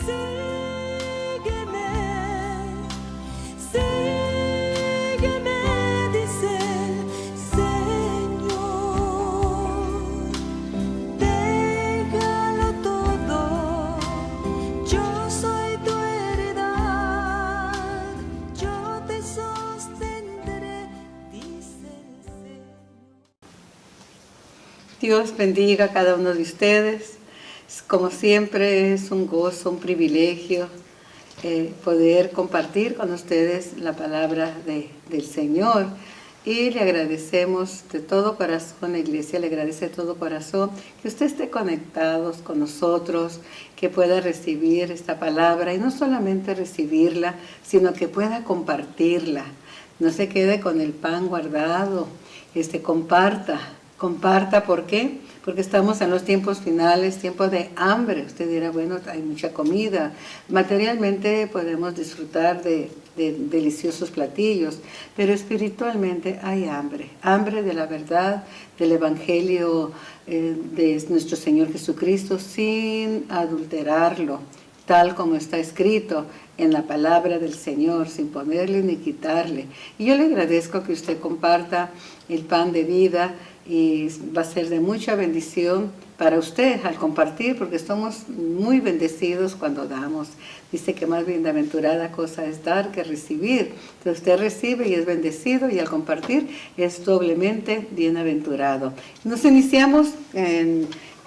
Sígueme, sígueme, dice el Señor. Déjalo todo, yo soy tu heredad, yo te sostendré, dice el Señor. Dios bendiga a cada uno de ustedes. Como siempre es un gozo, un privilegio poder compartir con ustedes la palabra del Señor. Y le agradecemos de todo corazón, la iglesia le agradece de todo corazón que usted esté conectados con nosotros, que pueda recibir esta palabra y no solamente recibirla, sino que pueda compartirla. No se quede con el pan guardado, comparta, ¿por qué? Porque estamos en los tiempos finales, tiempos de hambre. Usted dirá, bueno, hay mucha comida. Materialmente podemos disfrutar de deliciosos platillos, pero espiritualmente hay hambre. Hambre de la verdad, del Evangelio de nuestro Señor Jesucristo, sin adulterarlo, tal como está escrito en la palabra del Señor, sin ponerle ni quitarle. Y yo le agradezco que usted comparta el pan de vida, y va a ser de mucha bendición para usted al compartir, porque estamos muy bendecidos cuando damos. Dice que más bienaventurada cosa es dar que recibir. Entonces usted recibe y es bendecido, y al compartir es doblemente bienaventurado. Nos iniciamos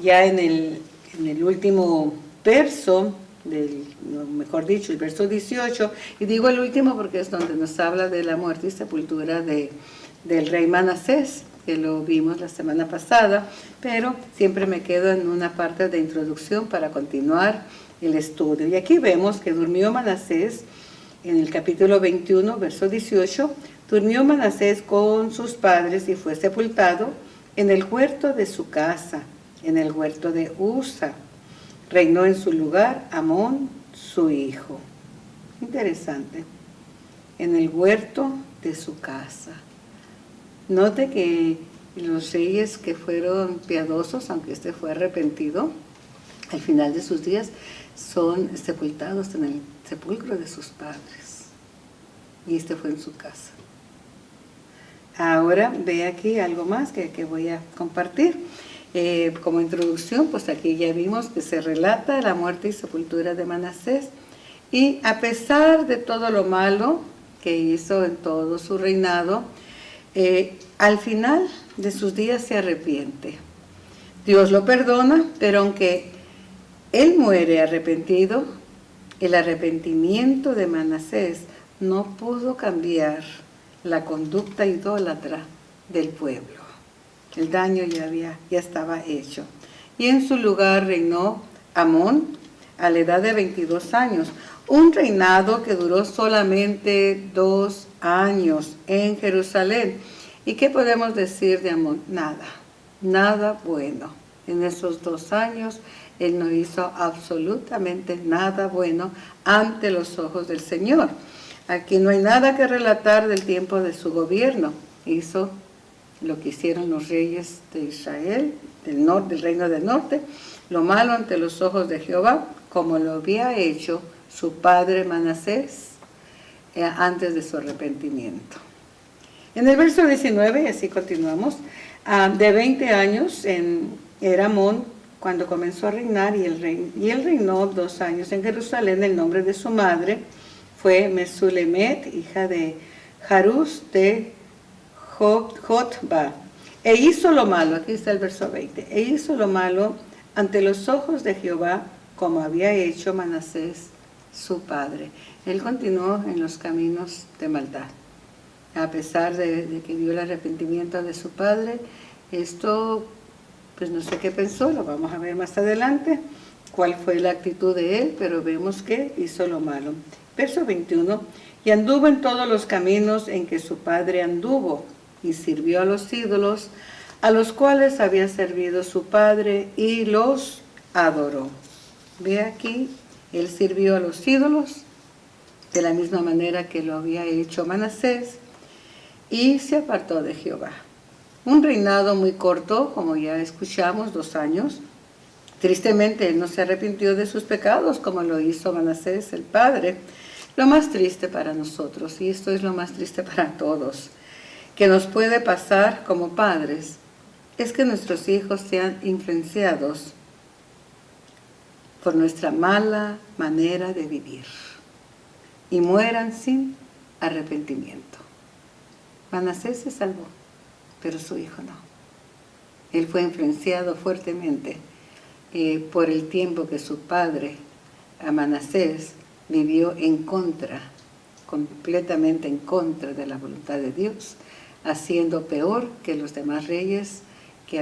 ya en el último verso, mejor dicho, el verso 18, y digo el último porque es donde nos habla de la muerte y sepultura del rey Manasés, que lo vimos la semana pasada, pero siempre me quedo en una parte de introducción para continuar el estudio. Y aquí vemos que durmió Manasés, en el capítulo 21, verso 18, durmió Manasés con sus padres y fue sepultado en el huerto de su casa, en el huerto de Usa. Reinó en su lugar Amón, su hijo. Interesante. En el huerto de su casa. Note que los reyes que fueron piadosos, aunque este fue arrepentido, al final de sus días son sepultados en el sepulcro de sus padres. Y este fue en su casa. Ahora ve aquí algo más que voy a compartir. Como introducción, pues aquí ya vimos que se relata la muerte y sepultura de Manasés. Y a pesar de todo lo malo que hizo en todo su reinado, al final de sus días se arrepiente. Dios lo perdona, pero aunque él muere arrepentido, el arrepentimiento de Manasés no pudo cambiar la conducta idólatra del pueblo. El daño ya estaba hecho. Y en su lugar reinó Amón a la edad de 22 años, un reinado que duró solamente 2 años en Jerusalén. ¿Y qué podemos decir de Amón? Nada bueno. En esos 2 años, él no hizo absolutamente nada bueno ante los ojos del Señor. Aquí no hay nada que relatar del tiempo de su gobierno. Hizo lo que hicieron los reyes de Israel, del reino del norte, lo malo ante los ojos de Jehová, como lo había hecho su padre Manasés antes de su arrepentimiento. En el verso 19, y así continuamos, de 20 años era Amón cuando comenzó a reinar, y él reinó 2 años en Jerusalén. El nombre de su madre fue Mesulemet, hija de Jarús de Jotba. E hizo lo malo, aquí está el verso 20, e hizo lo malo ante los ojos de Jehová, como había hecho Manasés su padre. Él continuó en los caminos de maldad. A pesar de que vio el arrepentimiento de su padre, esto, pues no sé qué pensó, lo vamos a ver más adelante, cuál fue la actitud de él, pero vemos que hizo lo malo. Verso 21, y anduvo en todos los caminos en que su padre anduvo, y sirvió a los ídolos, a los cuales había servido su padre, y los adoró. Ve aquí, él sirvió a los ídolos, de la misma manera que lo había hecho Manasés, y se apartó de Jehová. Un reinado muy corto, como ya escuchamos, 2 años. Tristemente, él no se arrepintió de sus pecados como lo hizo Manasés, el padre. Lo más triste para nosotros, y esto es lo más triste para todos, que nos puede pasar como padres, es que nuestros hijos sean influenciados por nuestra mala manera de vivir y mueran sin arrepentimiento. Manasés se salvó, pero su hijo no. Él fue influenciado fuertemente por el tiempo que su padre, Manasés, vivió en contra, completamente en contra de la voluntad de Dios, haciendo peor que los demás reyes que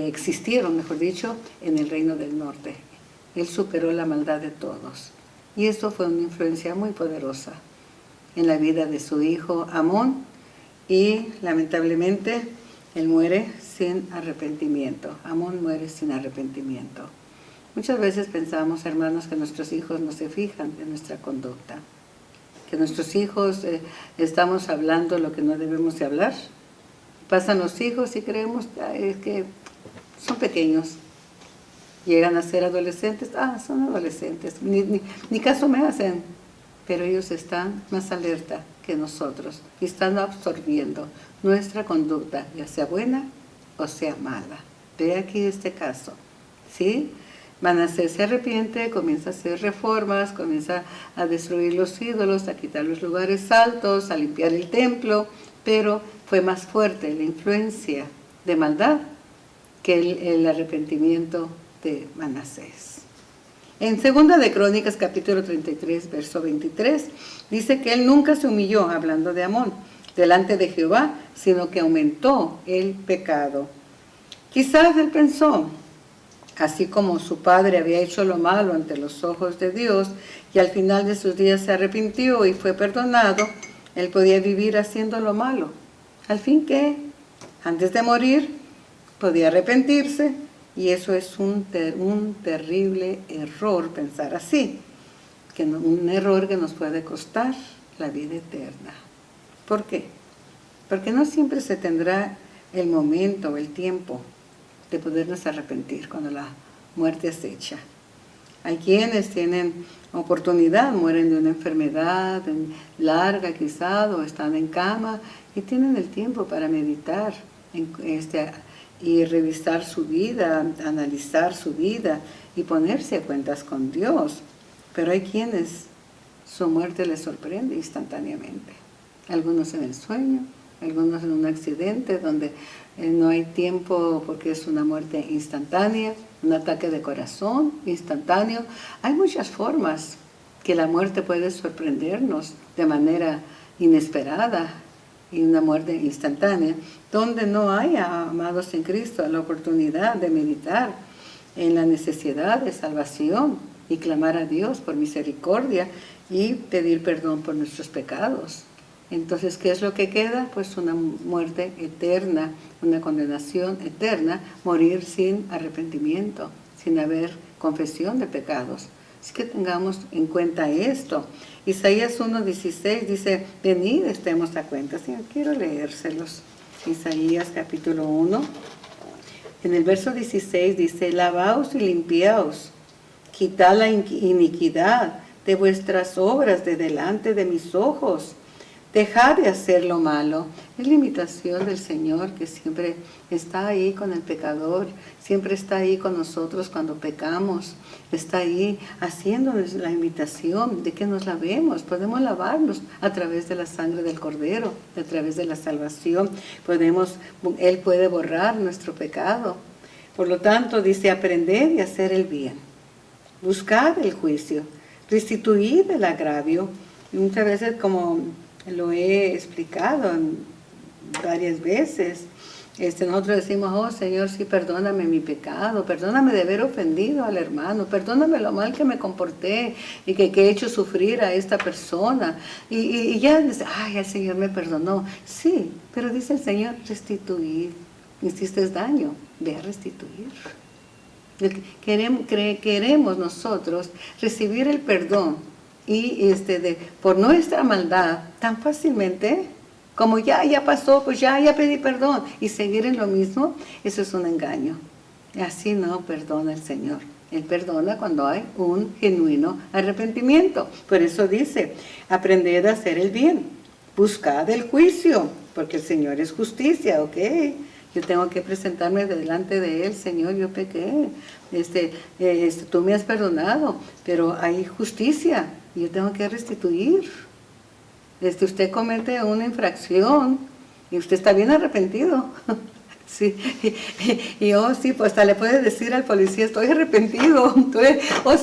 existieron, mejor dicho, en el reino del norte. Él superó la maldad de todos. Y esto fue una influencia muy poderosa en la vida de su hijo Amón, y lamentablemente él muere sin arrepentimiento. Amón muere sin arrepentimiento. Muchas veces pensamos, hermanos, que nuestros hijos no se fijan en nuestra conducta, que nuestros hijos estamos hablando lo que no debemos de hablar. Pasan los hijos y creemos que son pequeños. Llegan a ser adolescentes, son adolescentes, ni caso me hacen, pero ellos están más alerta que nosotros y están absorbiendo nuestra conducta, ya sea buena o sea mala. Ve aquí este caso, ¿sí? Manasés se arrepiente, comienza a hacer reformas, comienza a destruir los ídolos, a quitar los lugares altos, a limpiar el templo, pero fue más fuerte la influencia de maldad que el arrepentimiento de Manasés. En 2 de Crónicas, capítulo 33, verso 23, dice que él nunca se humilló, hablando de Amón, delante de Jehová, sino que aumentó el pecado. Quizás él pensó, así como su padre había hecho lo malo ante los ojos de Dios y al final de sus días se arrepintió y fue perdonado, él podía vivir haciendo lo malo. Al fin que, antes de morir, podía arrepentirse, y eso es un terrible error pensar así, un error que nos puede costar la vida eterna. ¿Por qué? Porque no siempre se tendrá el momento o el tiempo de podernos arrepentir cuando la muerte acecha. Hay quienes tienen oportunidad, mueren de una enfermedad larga quizás, o están en cama y tienen el tiempo para meditar y revisar su vida, analizar su vida y ponerse a cuentas con Dios. Pero hay quienes su muerte les sorprende instantáneamente. Algunos en el sueño, algunos en un accidente donde no hay tiempo porque es una muerte instantánea, un ataque de corazón instantáneo. Hay muchas formas que la muerte puede sorprendernos de manera inesperada, y una muerte instantánea, donde no hay, amados en Cristo, la oportunidad de meditar en la necesidad de salvación y clamar a Dios por misericordia y pedir perdón por nuestros pecados. Entonces, ¿qué es lo que queda? Pues una muerte eterna, una condenación eterna, morir sin arrepentimiento, sin haber confesión de pecados. Así que tengamos en cuenta esto. Isaías 1:16 dice, venid, estemos a cuenta. Sí, quiero leérselos. Isaías capítulo 1. En el verso 16 dice, lavaos y limpiaos, quitad la iniquidad de vuestras obras de delante de mis ojos. Dejad de hacer lo malo. Es la invitación del Señor, que siempre está ahí con el pecador, siempre está ahí con nosotros cuando pecamos, está ahí haciéndonos la invitación de que nos lavemos. Podemos lavarnos a través de la sangre del Cordero, a través de la salvación. Él puede borrar nuestro pecado. Por lo tanto, dice, aprended y hacer el bien. Buscad el juicio, restituid el agravio. Y muchas veces, como lo he explicado varias veces, nosotros decimos, oh Señor, sí, perdóname mi pecado, perdóname de haber ofendido al hermano, perdóname lo mal que me comporté y que he hecho sufrir a esta persona. Y ya dice, ay, el Señor me perdonó. Sí, pero dice el Señor, restituir. Hiciste daño, ve a restituir. Queremos nosotros recibir el perdón y por nuestra maldad tan fácilmente, como ya pasó, pues ya pedí perdón, y seguir en lo mismo. Eso es un engaño. Así no perdona el Señor. Él perdona cuando hay un genuino arrepentimiento. Por eso dice, aprended a hacer el bien, buscad el juicio, porque el Señor es justicia, ¿ok? Yo tengo que presentarme delante de Él, Señor, yo pequé, tú me has perdonado, pero hay justicia, yo tengo que restituir. Usted comete una infracción y usted está bien arrepentido. Sí, sí, pues hasta le puedes decir al policía, estoy arrepentido,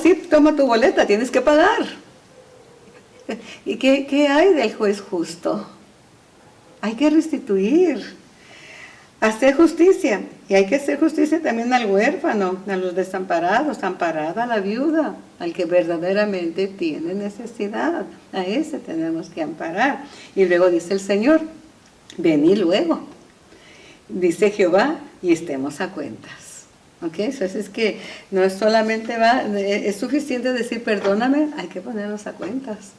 sí, toma tu boleta, tienes que pagar. ¿Y qué hay del juez justo? Hay que restituir, hacer justicia, y hay que hacer justicia también al huérfano, a los desamparados, amparada a la viuda, al que verdaderamente tiene necesidad, a ese tenemos que amparar. Y luego dice el Señor, vení luego. Dice Jehová, y estemos a cuentas. ¿Ok? Entonces es que no es solamente es suficiente decir perdóname, hay que ponernos a cuentas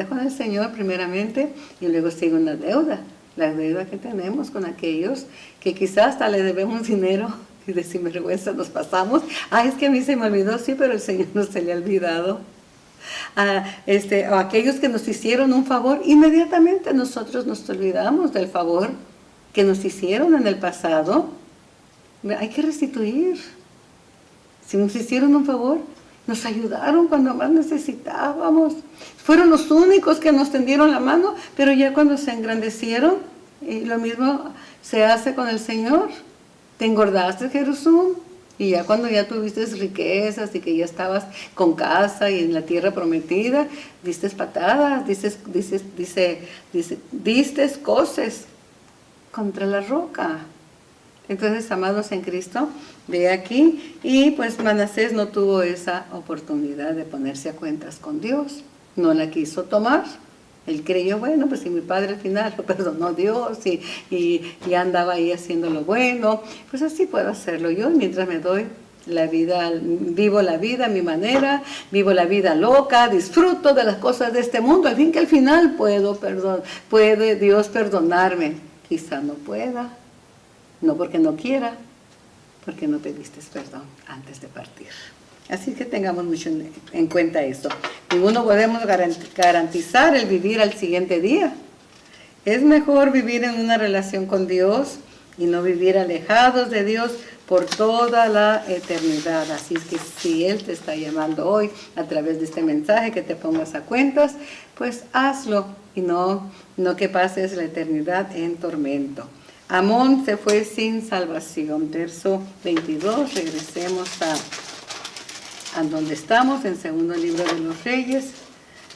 con el Señor primeramente, y luego sigue una deuda, la deuda que tenemos con aquellos que quizás hasta le debemos dinero, y de sinvergüenza nos pasamos, es que a mí se me olvidó, sí, pero el Señor no se le ha olvidado. O aquellos que nos hicieron un favor, inmediatamente nosotros nos olvidamos del favor que nos hicieron en el pasado. Hay que restituir. Si nos hicieron un favor, nos ayudaron cuando más necesitábamos. Fueron los únicos que nos tendieron la mano, pero ya cuando se engrandecieron, y lo mismo se hace con el Señor. Te engordaste, Jerusalén, y ya cuando ya tuviste riquezas y que ya estabas con casa y en la tierra prometida, diste patadas, diste coces contra la roca. Entonces, amados en Cristo, ve aquí, y pues Manasés no tuvo esa oportunidad de ponerse a cuentas con Dios, no la quiso tomar. Él creyó, bueno, pues si mi padre al final lo perdonó Dios y andaba ahí haciendo lo bueno, pues así puedo hacerlo yo, mientras me doy la vida, vivo la vida a mi manera, vivo la vida loca, disfruto de las cosas de este mundo, al fin que al final puede Dios perdonarme. Quizá no pueda, no porque no quiera, porque no pediste perdón antes de partir. Así que tengamos mucho en cuenta eso. Ninguno podemos garantizar el vivir al siguiente día. Es mejor vivir en una relación con Dios y no vivir alejados de Dios por toda la eternidad. Así es que si Él te está llamando hoy a través de este mensaje, que te pongas a cuentas, pues hazlo y no que pases la eternidad en tormento. Amón se fue sin salvación. Verso 22, regresemos a donde estamos, en segundo libro de los Reyes,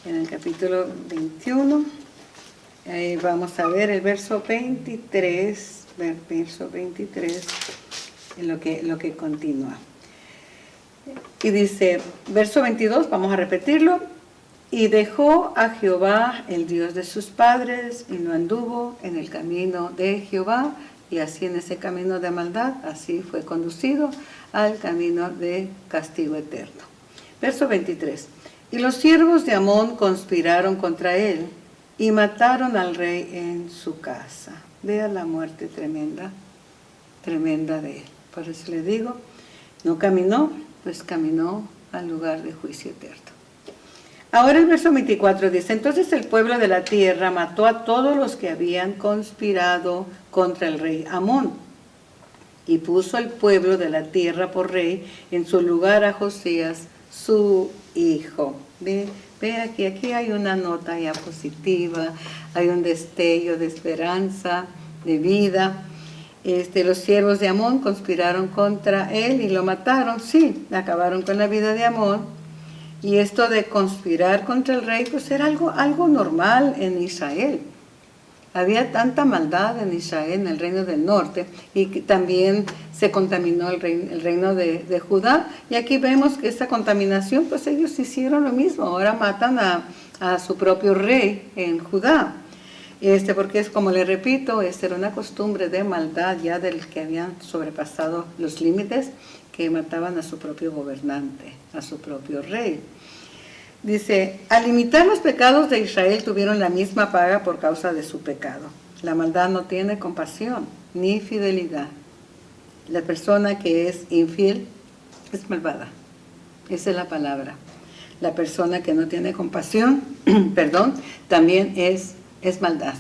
en el capítulo 21. Ahí vamos a ver el verso 23, en lo que continúa. Y dice, verso 22, vamos a repetirlo. Y dejó a Jehová, el Dios de sus padres, y no anduvo en el camino de Jehová, y así en ese camino de maldad, así fue conducido al camino de castigo eterno. Verso 23. Y los siervos de Amón conspiraron contra él, y mataron al rey en su casa. Vea la muerte tremenda de él. Por eso le digo, no caminó, pues caminó al lugar de juicio eterno. Ahora el verso 24 dice, entonces el pueblo de la tierra mató a todos los que habían conspirado contra el rey Amón, y puso al pueblo de la tierra por rey en su lugar a Josías, su hijo. Ve aquí hay una nota ya positiva, hay un destello de esperanza, de vida. Los siervos de Amón conspiraron contra él y lo mataron, sí, acabaron con la vida de Amón. Y esto de conspirar contra el rey, pues era algo normal en Israel. Había tanta maldad en Israel, en el reino del norte, y que también se contaminó el reino de Judá. Y aquí vemos que esa contaminación, pues ellos hicieron lo mismo. Ahora matan a su propio rey en Judá. Porque es como le repito, era una costumbre de maldad ya del que habían sobrepasado los límites, que mataban a su propio gobernante, a su propio rey. Dice, al limitar los pecados de Israel tuvieron la misma paga por causa de su pecado. La maldad no tiene compasión ni fidelidad. La persona que es infiel es malvada. Esa es la palabra. La persona que no tiene compasión, perdón, también es maldad.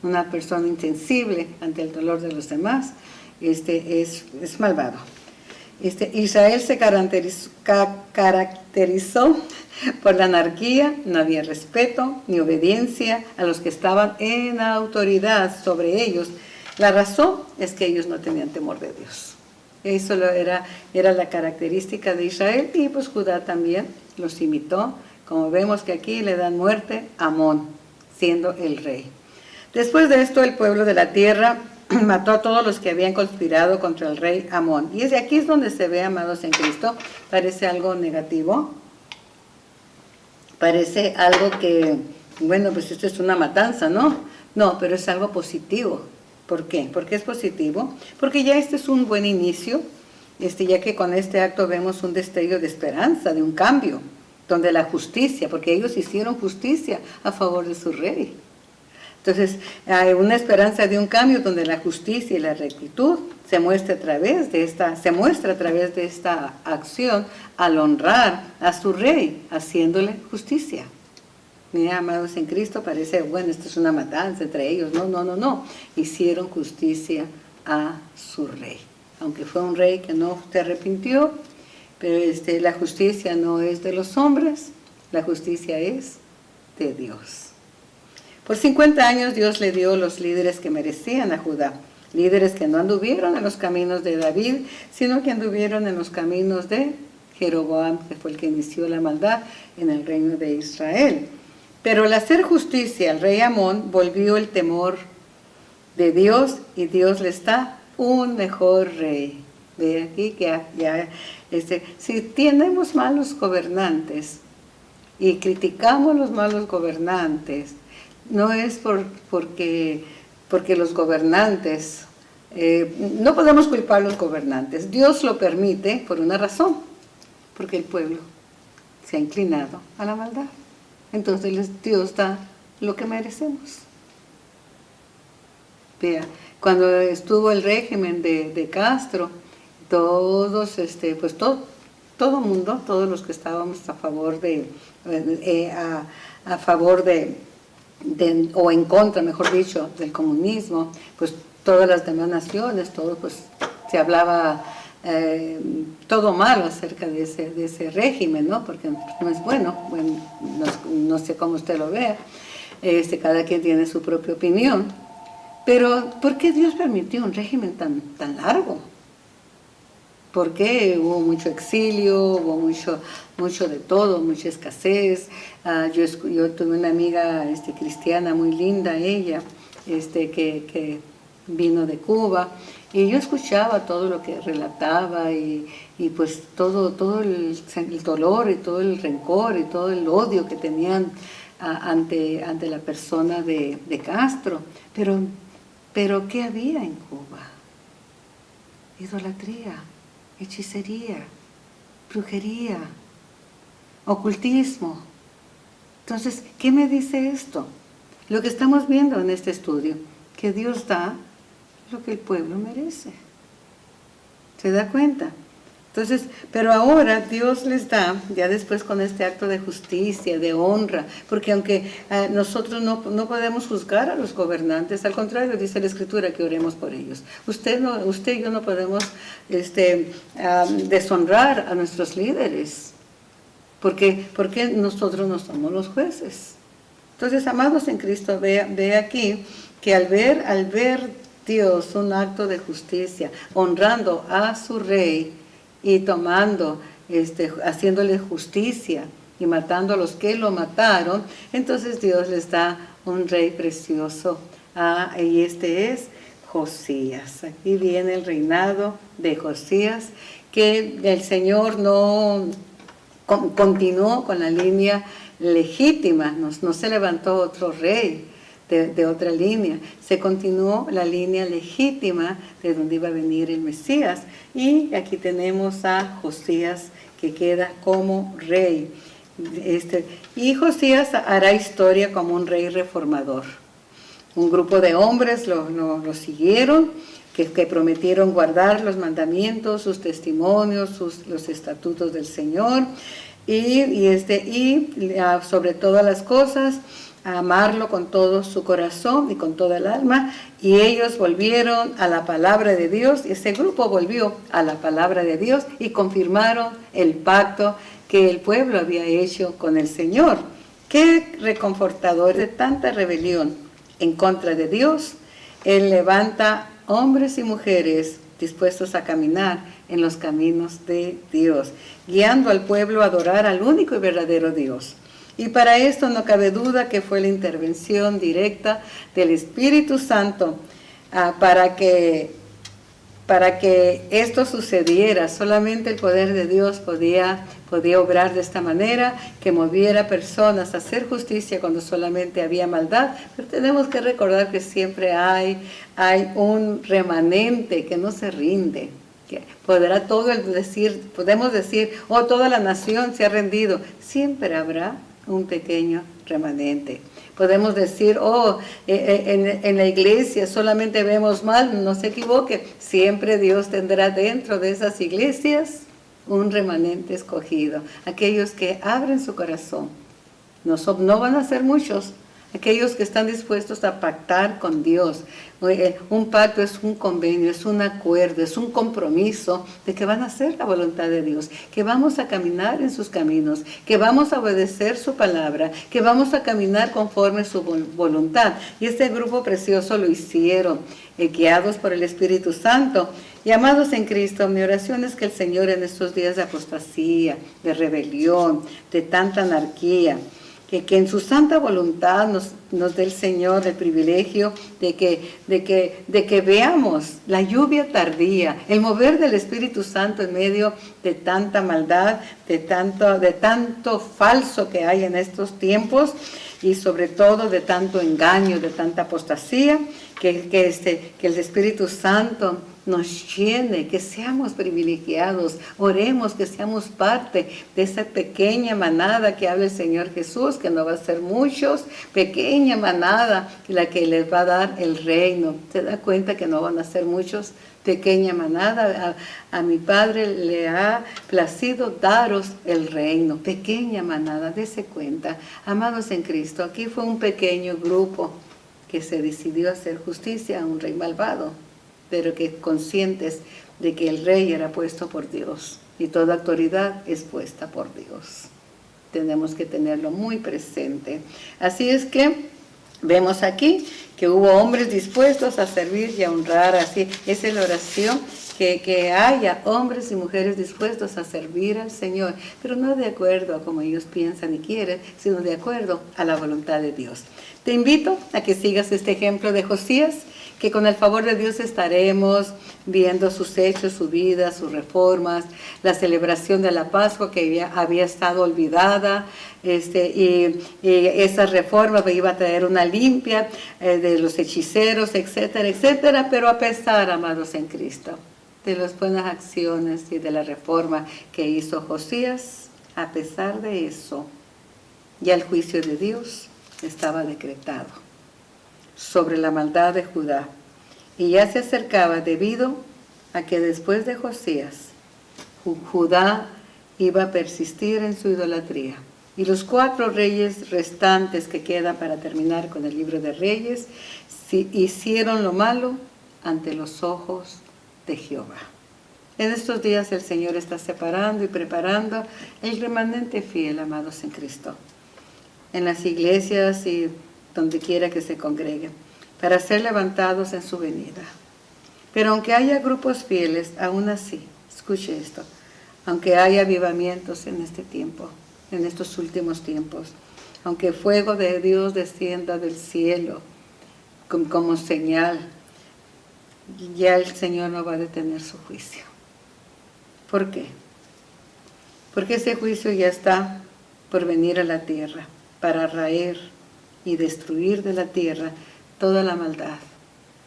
Una persona insensible ante el dolor de los demás, es malvado. Israel se caracterizó por la anarquía, no había respeto ni obediencia a los que estaban en autoridad sobre ellos. La razón es que ellos no tenían temor de Dios. Eso era la característica de Israel, y pues Judá también los imitó. Como vemos que aquí le dan muerte a Amón, siendo el rey. Después de esto, el pueblo de la tierra mató a todos los que habían conspirado contra el rey Amón. Y aquí es donde se ve, amados en Cristo, parece algo negativo. Parece algo que, bueno, pues esto es una matanza, ¿no? No, pero es algo positivo. ¿Por qué? ¿Por qué es positivo? Porque ya este es un buen inicio, ya que con este acto vemos un destello de esperanza, de un cambio, donde la justicia, porque ellos hicieron justicia a favor de su rey. Entonces, hay una esperanza de un cambio donde la justicia y la rectitud se muestra a través de esta acción al honrar a su rey, haciéndole justicia. Mira, amados en Cristo, parece, bueno, esto es una matanza entre ellos. No. Hicieron justicia a su rey. Aunque fue un rey que no se arrepintió, pero la justicia no es de los hombres, la justicia es de Dios. Por 50 años Dios le dio los líderes que merecían a Judá. Líderes que no anduvieron en los caminos de David, sino que anduvieron en los caminos de Jeroboam, que fue el que inició la maldad en el reino de Israel. Pero al hacer justicia al rey Amón, volvió el temor de Dios, y Dios le está un mejor rey. Ve aquí que si tenemos malos gobernantes y criticamos los malos gobernantes, no es porque los gobernantes, no podemos culpar a los gobernantes. Dios lo permite por una razón, porque el pueblo se ha inclinado a la maldad. Entonces Dios da lo que merecemos. Vea, cuando estuvo el régimen de Castro, todos, pues todo mundo, todos los que estábamos a favor o en contra, mejor dicho, del comunismo, pues todas las demás naciones, todo, pues se hablaba todo malo acerca de ese régimen, ¿no? Porque no es bueno, no sé cómo usted lo vea, cada quien tiene su propia opinión, pero ¿por qué Dios permitió un régimen tan largo? ¿Por qué? Hubo mucho exilio, hubo mucho de todo, mucha escasez. Yo tuve una amiga cristiana muy linda, ella, que vino de Cuba, y yo escuchaba todo lo que relataba, y pues todo el dolor y todo el rencor y todo el odio que tenían ante la persona de Castro. Pero ¿qué había en Cuba? Idolatría, hechicería, brujería, ocultismo. Entonces, ¿qué me dice esto? Lo que estamos viendo en este estudio, que Dios da lo que el pueblo merece. ¿Se da cuenta? Entonces, pero ahora Dios les da, ya después con este acto de justicia, de honra, porque aunque nosotros no podemos juzgar a los gobernantes, al contrario, dice la Escritura que oremos por ellos. Usted y yo no podemos deshonrar a nuestros líderes, porque nosotros no somos los jueces. Entonces, amados en Cristo, ve aquí que al ver Dios un acto de justicia, honrando a su rey, y haciéndole justicia y matando a los que lo mataron, entonces Dios les da un rey precioso, y es Josías. Aquí viene el reinado de Josías, que el Señor no continuó con la línea legítima, no se levantó otro rey de otra línea, se continuó la línea legítima de donde iba a venir el Mesías, y aquí tenemos a Josías que queda como rey. Y Josías hará historia como un rey reformador. Un grupo de hombres lo siguieron, que prometieron guardar los mandamientos, sus testimonios, los estatutos del Señor, y sobre todas las cosas, a amarlo con todo su corazón y con toda el alma. Y ellos volvieron a la palabra de Dios, y ese grupo volvió a la palabra de Dios y confirmaron el pacto que el pueblo había hecho con el Señor. Qué reconfortador de tanta rebelión en contra de Dios. Él levanta hombres y mujeres dispuestos a caminar en los caminos de Dios, guiando al pueblo a adorar al único y verdadero Dios. Y para esto no cabe duda que fue la intervención directa del Espíritu Santo para que esto sucediera. Solamente el poder de Dios podía obrar de esta manera, que moviera personas a hacer justicia cuando solamente había maldad. Pero tenemos que recordar que siempre hay un remanente que no se rinde. Que podemos decir, oh, toda la nación se ha rendido. Siempre habrá un pequeño remanente. Podemos decir, oh, en la iglesia solamente vemos mal. No se equivoque, siempre Dios tendrá dentro de esas iglesias un remanente escogido, aquellos que abren su corazón. No van a ser muchos, aquellos que están dispuestos a pactar con Dios. Un pacto es un convenio, es un acuerdo, es un compromiso de que van a hacer la voluntad de Dios, que vamos a caminar en sus caminos, que vamos a obedecer su palabra, que vamos a caminar conforme su voluntad. Y este grupo precioso lo hicieron, guiados por el Espíritu Santo. Y amados en Cristo, mi oración es que el Señor en estos días de apostasía, de rebelión, de tanta anarquía, que en su santa voluntad nos dé el Señor el privilegio de que veamos la lluvia tardía, el mover del Espíritu Santo en medio de tanta maldad, de tanto falso que hay en estos tiempos, y sobre todo de tanto engaño, de tanta apostasía, que el Espíritu Santo nos llene, que seamos privilegiados. Oremos que seamos parte de esa pequeña manada que habla el Señor Jesús, que no va a ser muchos, pequeña manada, la que les va a dar el reino. ¿Se da cuenta que no van a ser muchos? Pequeña manada, a mi Padre le ha placido daros el reino. Pequeña manada, dése cuenta. Amados en Cristo, aquí fue un pequeño grupo que se decidió hacer justicia a un rey malvado, pero que conscientes de que el rey era puesto por Dios y toda autoridad es puesta por Dios. Tenemos que tenerlo muy presente. Así es que vemos aquí que hubo hombres dispuestos a servir y a honrar. Así esa es la oración, que haya hombres y mujeres dispuestos a servir al Señor, pero no de acuerdo a como ellos piensan y quieren, sino de acuerdo a la voluntad de Dios. Te invito a que sigas este ejemplo de Josías, que con el favor de Dios estaremos viendo sus hechos, su vida, sus reformas, la celebración de la Pascua que había estado olvidada, y esa reforma iba a traer una limpia de los hechiceros, etcétera, etcétera, pero a pesar, amados en Cristo, de las buenas acciones y de la reforma que hizo Josías, a pesar de eso, ya el juicio de Dios estaba decretado sobre la maldad de Judá, y ya se acercaba debido a que después de Josías, Judá iba a persistir en su idolatría. Y los 4 reyes restantes que quedan para terminar con el libro de Reyes, hicieron lo malo ante los ojos de Jehová. En estos días el Señor está separando y preparando el remanente fiel, amados en Cristo, en las iglesias y donde quiera que se congreguen, para ser levantados en su venida. Pero aunque haya grupos fieles, aún así, escuche esto, aunque haya avivamientos en este tiempo, en estos últimos tiempos, aunque el fuego de Dios descienda del cielo como señal, ya el Señor no va a detener su juicio. ¿Por qué? Porque ese juicio ya está por venir a la tierra, para raer y destruir de la tierra toda la maldad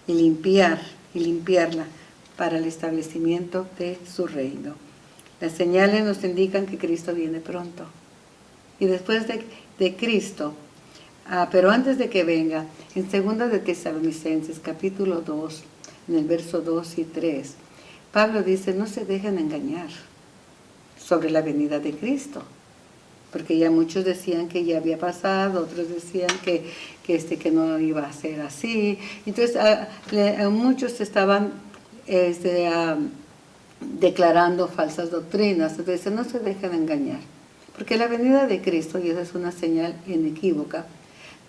y limpiarla para el establecimiento de su reino. Las señales nos indican que Cristo viene pronto. Y después de Cristo, pero antes de que venga, en 2 de Tesalonicenses, capítulo 2, en el verso 2 y 3, Pablo dice, no se dejen engañar sobre la venida de Cristo, porque ya muchos decían que ya había pasado, otros decían que no iba a ser así. Entonces muchos estaban declarando falsas doctrinas. Entonces no se dejen engañar, porque la venida de Cristo, y esa es una señal inequívoca,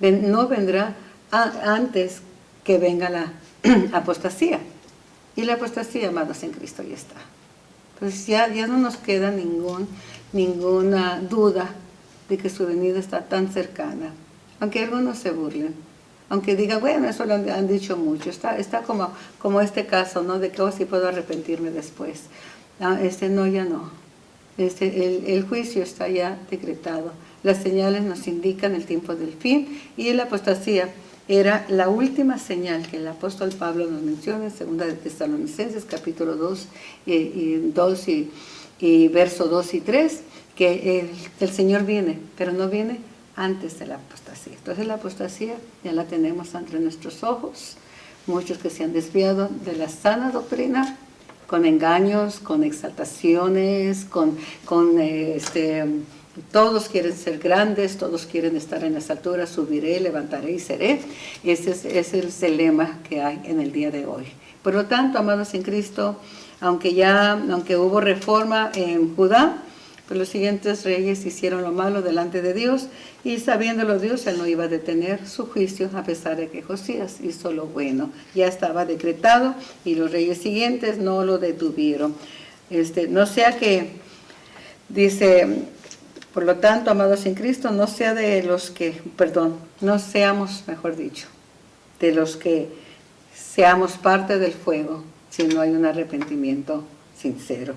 no vendrá antes que venga la apostasía. Y la apostasía, amados, en Cristo ya está. Entonces ya no nos queda ninguna duda de que su venida está tan cercana. Aunque algunos se burlen, aunque digan, bueno, eso lo han dicho mucho, está como este caso, ¿no? De que, oh, sí puedo arrepentirme después. No, ya no. El juicio está ya decretado. Las señales nos indican el tiempo del fin, y la apostasía era la última señal que el apóstol Pablo nos menciona en 2 de Tesalonicenses, capítulo 2, y verso 2 y 3, que el Señor viene, pero no viene antes de la apostasía. Entonces la apostasía ya la tenemos ante nuestros ojos. Muchos que se han desviado de la sana doctrina, con engaños, con exaltaciones, todos quieren ser grandes, todos quieren estar en las alturas, subiré, levantaré y seré. Ese es el lema que hay en el día de hoy. Por lo tanto, amados en Cristo, aunque hubo reforma en Judá, pues los siguientes reyes hicieron lo malo delante de Dios, y sabiéndolo Dios, Él no iba a detener su juicio, a pesar de que Josías hizo lo bueno. Ya estaba decretado, y los reyes siguientes no lo detuvieron. No sea que, dice, por lo tanto, amados en Cristo, no seamos, mejor dicho, de los que seamos parte del fuego, si no hay un arrepentimiento sincero.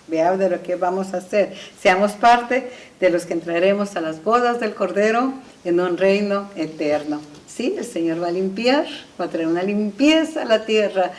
Veamos de lo que vamos a hacer. Seamos parte de los que entraremos a las bodas del Cordero en un reino eterno. Sí, el Señor va a traer una limpieza a la tierra.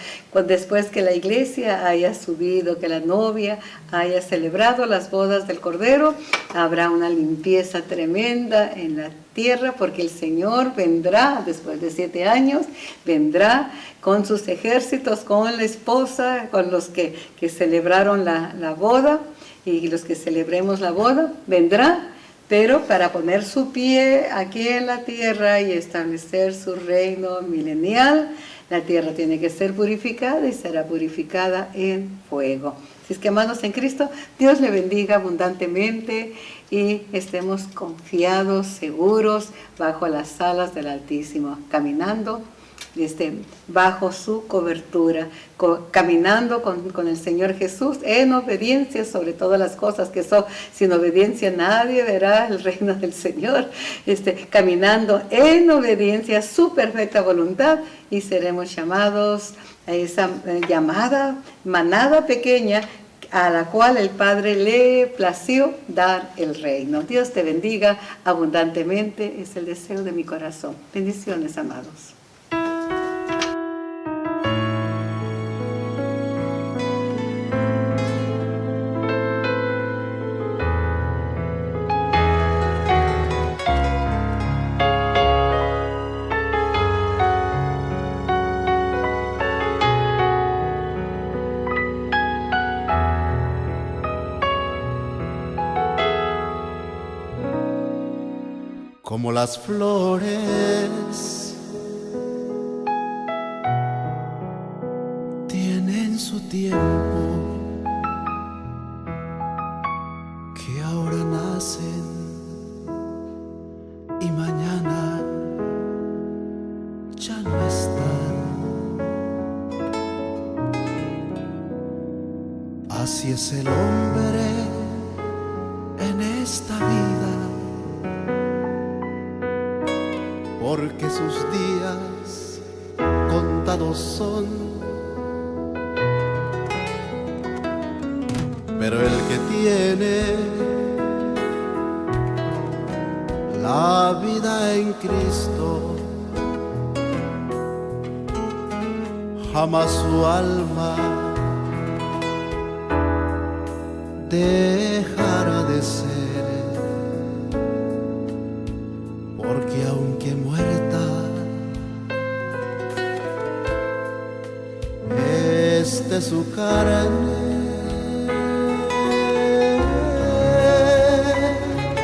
Después que la iglesia haya subido, que la novia haya celebrado las bodas del Cordero, habrá una limpieza tremenda en la tierra, porque el Señor vendrá después de 7 años, vendrá con sus ejércitos, con la esposa, con los que celebraron la boda, y los que celebremos la boda, vendrá, pero para poner su pie aquí en la tierra y establecer su reino milenial, la tierra tiene que ser purificada, y será purificada en fuego. Así es que, amados en Cristo, Dios le bendiga abundantemente, y estemos confiados, seguros, bajo las alas del Altísimo, caminando bajo su cobertura, caminando con el Señor Jesús en obediencia sobre todas las cosas, que sin obediencia nadie verá el reino del Señor. Caminando en obediencia a su perfecta voluntad, y seremos llamados a esa llamada manada pequeña, a la cual el Padre le plació dar el reino. Dios te bendiga abundantemente, es el deseo de mi corazón. Bendiciones, amados. Como las flores tienen su tiempo, que ahora nacen y mañana ya no están. Así es el hombre en esta vida, porque sus días contados son. Pero el que tiene la vida en Cristo, jamás su alma dejará de ser, porque aunque muerta siente su carne.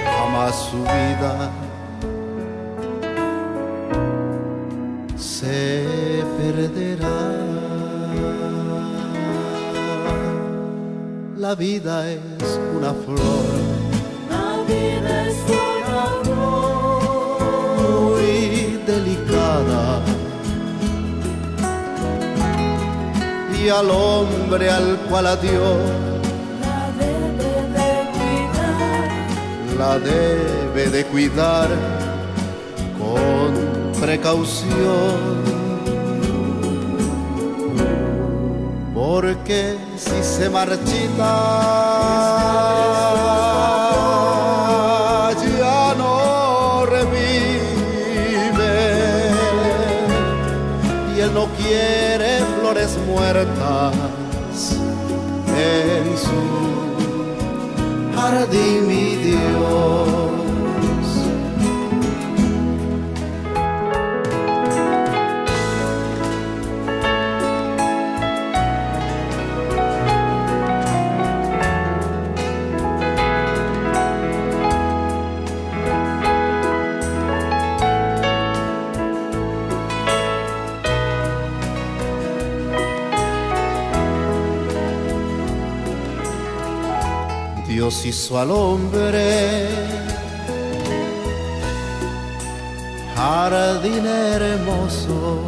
Jamás su vida se perderá. La vida es una flor, La vida es una flor muy delicada, y al hombre al cual a Dios la debe de cuidar con precaución, porque si se marchita ya no revive, y él no quiere flores muertas en su jardín, mi Dios. Dios hizo al hombre jardín hermoso,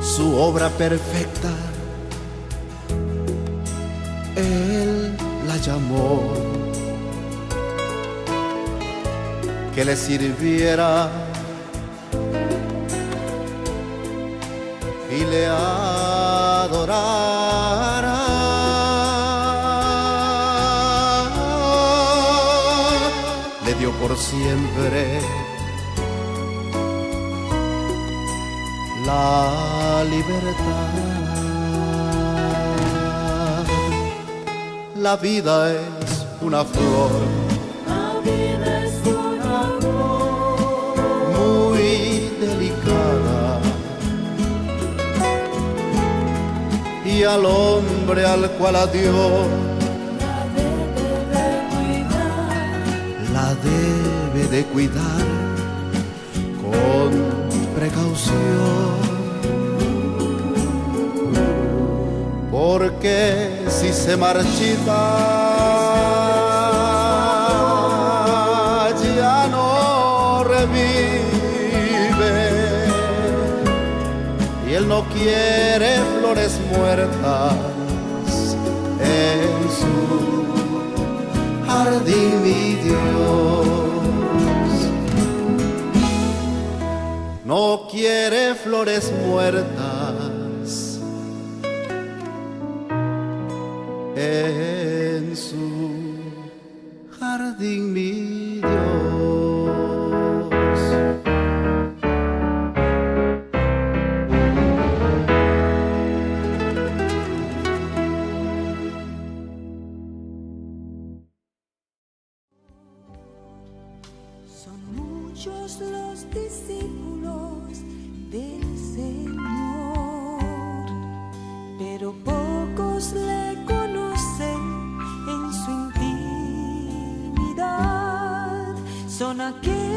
su obra perfecta, Él la llamó, que le sirviera y le adorara. Le dio por siempre la libertad. La vida es una flor, La vida es una flor muy delicada, y al hombre al cual a Dios la debe de cuidar con precaución, porque si se marchita ya no revive, y él no quiere flores muertas en su jardín, mi Dios. No quiere flores muertas en su jardín, mi Dios. Son muchos los discípulos del Señor, pero pocos le conocen en su intimidad. Son aquellos